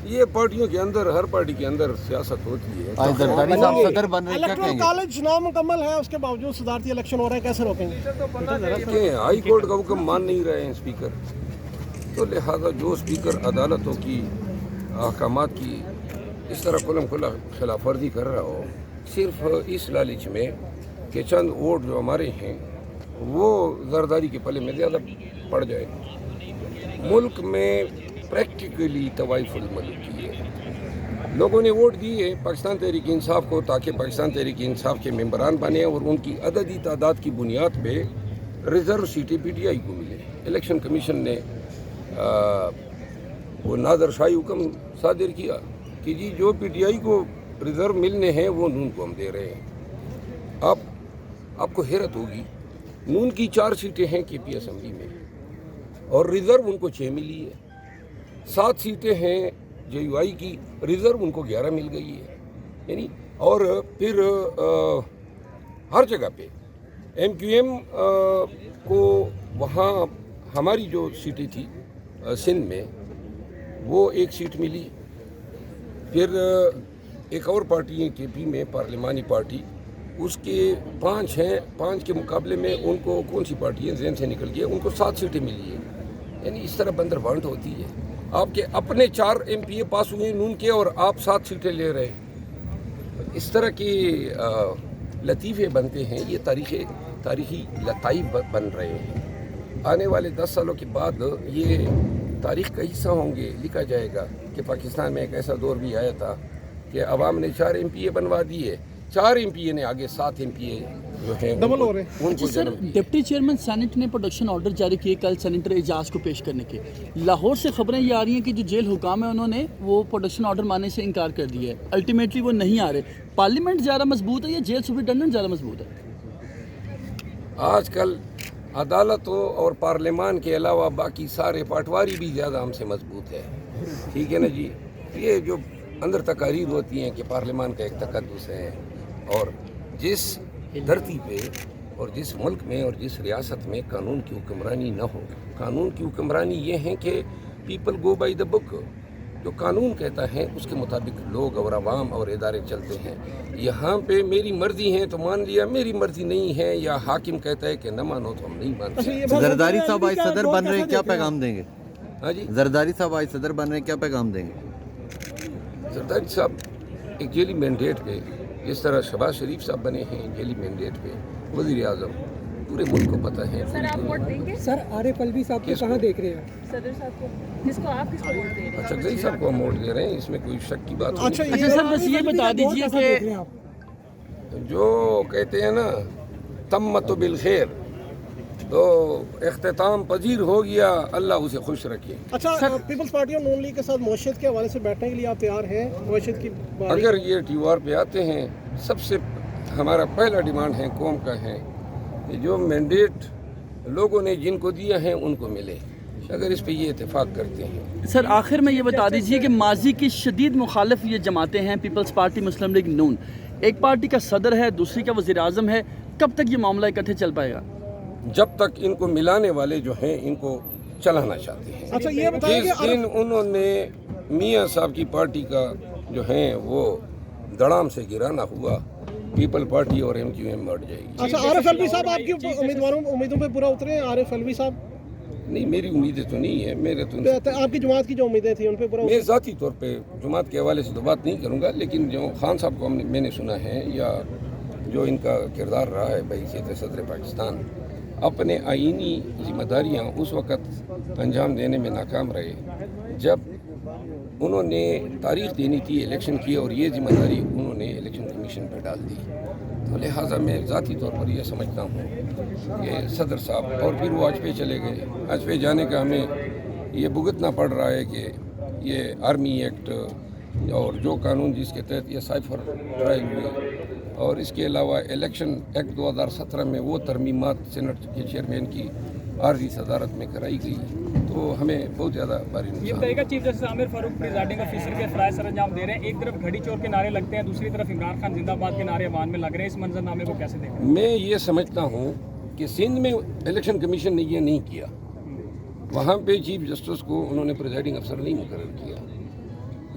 یہ پارٹیوں کے اندر، ہر پارٹی کے اندر سیاست ہوتی ہے. زرداری صاحب صدر بن رہے ہیں، کیا کہیں الیکٹرل گے؟ کالج نامکمل ہے، اس کے باوجود صدارتی الیکشن ہو رہے ہیں، کیسے روکیں گے؟ کہ ہائی کورٹ کا حکم مان نہیں رہے ہیں اسپیکر، تو لہذا جو اسپیکر عدالتوں کی احکامات کی اس طرح کھلم کھلا خلاف ورزی کر رہا ہو، صرف اس لالچ میں کہ چند ووٹ جو ہمارے ہیں وہ زرداری کے پلے میں زیادہ پڑ جائے. ملک میں پریکٹیکلی طوائف الملک کی ہے. لوگوں نے ووٹ دیے پاکستان تحریک انصاف کو تاکہ پاکستان تحریک انصاف کے ممبران بنے اور ان کی عددی تعداد کی بنیاد پہ ریزرو سیٹیں پی ٹی آئی کو ملے. الیکشن کمیشن نے وہ نادر شاہی حکم صادر کیا کہ جی جو پی ٹی آئی کو ریزرو ملنے ہیں وہ نون کو ہم دے رہے ہیں. آپ کو حیرت ہوگی، نون کی 4 سیٹیں ہیں کے پی اسمبلی میں اور ریزرو ان کو 6 ملی ہے. 7 سیٹیں ہیں جے یو آئی کی، ریزرو ان کو 11 مل گئی ہے. یعنی اور پھر ہر جگہ پہ ایم کیو ایم کو وہاں ہماری جو سیٹیں تھی سندھ میں وہ 1 سیٹ ملی. پھر ایک اور پارٹی ہے کے پی میں پارلیمانی پارٹی، اس کے 5 ہیں، 5 کے مقابلے میں ان کو کون سی پارٹی ہے ذہن سے نکل گیا، ان کو 7 سیٹیں ملی ہیں. یعنی اس طرح بندر بانٹ ہوتی ہے. آپ کے اپنے 4 ایم پی اے پاس ہوئے نون کے اور آپ 7 سیٹیں لے رہے. اس طرح کے لطیفے بنتے ہیں، یہ تاریخی لطائف بن رہے ہیں. آنے والے 10 سالوں کے بعد یہ تاریخ کا حصہ ہوں گے. لکھا جائے گا کہ پاکستان میں ایک ایسا دور بھی آیا تھا کہ عوام نے 4 ایم پی اے بنوا دیے، 4 ایم پی اے نے آگے 7 ایم پی اے جو ہیں ڈبل ہو رہے ہیں. ان کو سر، جنم دیا. ڈپٹی چیئرمین سینٹ نے پروڈکشن آرڈر جاری کیے کل سینیٹر اعجاز کو پیش کرنے کے. لاہور سے خبریں یہ آ رہی ہیں کہ جو جیل حکام ہیں انہوں نے وہ پروڈکشن آرڈر ماننے سے انکار کر دیا ہے. الٹیمیٹلی وہ نہیں آ رہے. پارلیمنٹ زیادہ مضبوط ہے یا جیل سپرنٹینڈنٹ زیادہ مضبوط ہے؟ آج کل عدالتوں اور پارلیمان کے علاوہ باقی سارے پٹواری بھی زیادہ ہم سے مضبوط ہے. ٹھیک ہے نا جی. یہ جو اندر تقاریر ہوتی ہیں کہ پارلیمان کا ایک تقدس ہے، اور جس دھرتی پہ اور جس ملک میں اور جس ریاست میں قانون کی حکمرانی نہ ہو. قانون کی حکمرانی یہ ہے کہ پیپل گو بائی دا بک. جو قانون کہتا ہے اس کے مطابق لوگ اور عوام اور ادارے چلتے ہیں. یہاں پہ میری مرضی ہے تو مان لیا، میری مرضی نہیں ہے یا حاکم کہتا ہے کہ نہ مانو تو ہم نہیں مانتے. زرداری صاحب آج صدر بن رہے ہیں، کیا پیغام دیں گے؟ ہاں جی، زرداری صاحب آج صدر بن رہے ہیں، کیا پیغام دیں گے؟ زرداری صاحب ایک جیلی مینڈیٹ پہ، جس طرح شہباز شریف صاحب بنے ہیں جیلی مینڈیٹ پہ وزیر اعظم، پورے ملک کو پتہ ہے. سر آپ ووٹ دیں گے؟ سر عارف الوی صاحب کو کہاں دیکھ رہے ہیں؟ صدر صاحب کو کس کو آپ کس کو ووٹ دے رہے ہیں؟ اچھا زئی صاحب کو ہم ووٹ دے رہے ہیں، اس میں کوئی شک کی بات نہیں. اچھا سر، بس یہ بتا دیجیے کہ جو کہتے ہیں نا تمت بالخیر، تو اختتام پذیر ہو گیا، اللہ اسے خوش رکھے. اچھا، پیپلز پارٹی اور نون لیگ کے ساتھ معیشت کے حوالے سے بیٹھنے کے لیے آپ تیار ہیں؟ معیشت کی اگر یہ ٹیوار پہ آتے ہیں، سب سے ہمارا پہلا ڈیمانڈ ہے قوم کا ہے کہ جو مینڈیٹ لوگوں نے جن کو دیا ہے ان کو ملے. اگر اس پہ یہ اتفاق کرتے ہیں. سر آخر میں یہ بتا دیجیے کہ ماضی کی شدید مخالف یہ جماعتیں ہیں، پیپلز پارٹی، مسلم لیگ، نون. ایک پارٹی کا صدر ہے، دوسری کا وزیر اعظم ہے. کب تک یہ معاملہ اکٹھے چل پائے گا؟ جب تک ان کو ملانے والے جو ہیں ان کو چلانا چاہتے ہیں. اچھا یہ بتائیں جس کہ دن انہوں نے میاں صاحب کی پارٹی کا جو ہے وہ دڑام سے گرانا ہوا، پیپل پارٹی اور ایم کیو ایم بڑھ جائے گی. اچھا، عارف الوی صاحب آپ کی امیدوں پہ پورا اترے ہیں؟ عارف الوی صاحب نہیں، میری امیدیں تو نہیں ہے. میرے تو آپ کی جماعت کی جو امیدیں تھیں ان پہ پورا میں ذاتی طور پہ جماعت کے حوالے سے تو بات نہیں کروں گا، لیکن جو خان صاحب کو میں نے سنا ہے یا جو ان کا کردار رہا ہے بحیثیت صدر پاکستان، اپنے آئینی ذمہ داریاں اس وقت انجام دینے میں ناکام رہے جب انہوں نے تاریخ دینی تھی الیکشن کی، اور یہ ذمہ داری انہوں نے الیکشن کمیشن پہ ڈال دی. تو لہٰذا میں ذاتی طور پر یہ سمجھتا ہوں کہ صدر صاحب، اور پھر وہ حج پہ چلے گئے. حج پہ جانے کا ہمیں یہ بھگتنا پڑ رہا ہے کہ یہ آرمی ایکٹ اور جو قانون جس کے تحت یہ سائفر ٹرائل ہوئے، اور اس کے علاوہ الیکشن ایکٹ 2017 میں وہ ترمیمات سینٹ کے چیئرمین کی عارضی صدارت میں کرائی گئی، تو ہمیں بہت زیادہ بھاری یہ نقصان. بتائیے گا چیف جسٹس عامر فاروق پریزائڈنگ آفیسر کے فرائض سر انجام دے رہے ہیں. ایک طرف گھڑی چور کے نعرے لگتے ہیں، دوسری طرف عمران خان زندہ باد کے نعرے عوام میں لگ رہے ہیں. اس منظرنامے کو کیسے دیکھ رہے ہیں؟ میں یہ سمجھتا ہوں کہ سندھ میں الیکشن کمیشن نے یہ نہیں کیا. وہاں پہ چیف جسٹس کو انہوں نے پریزائڈنگ افسر نہیں مقرر کیا.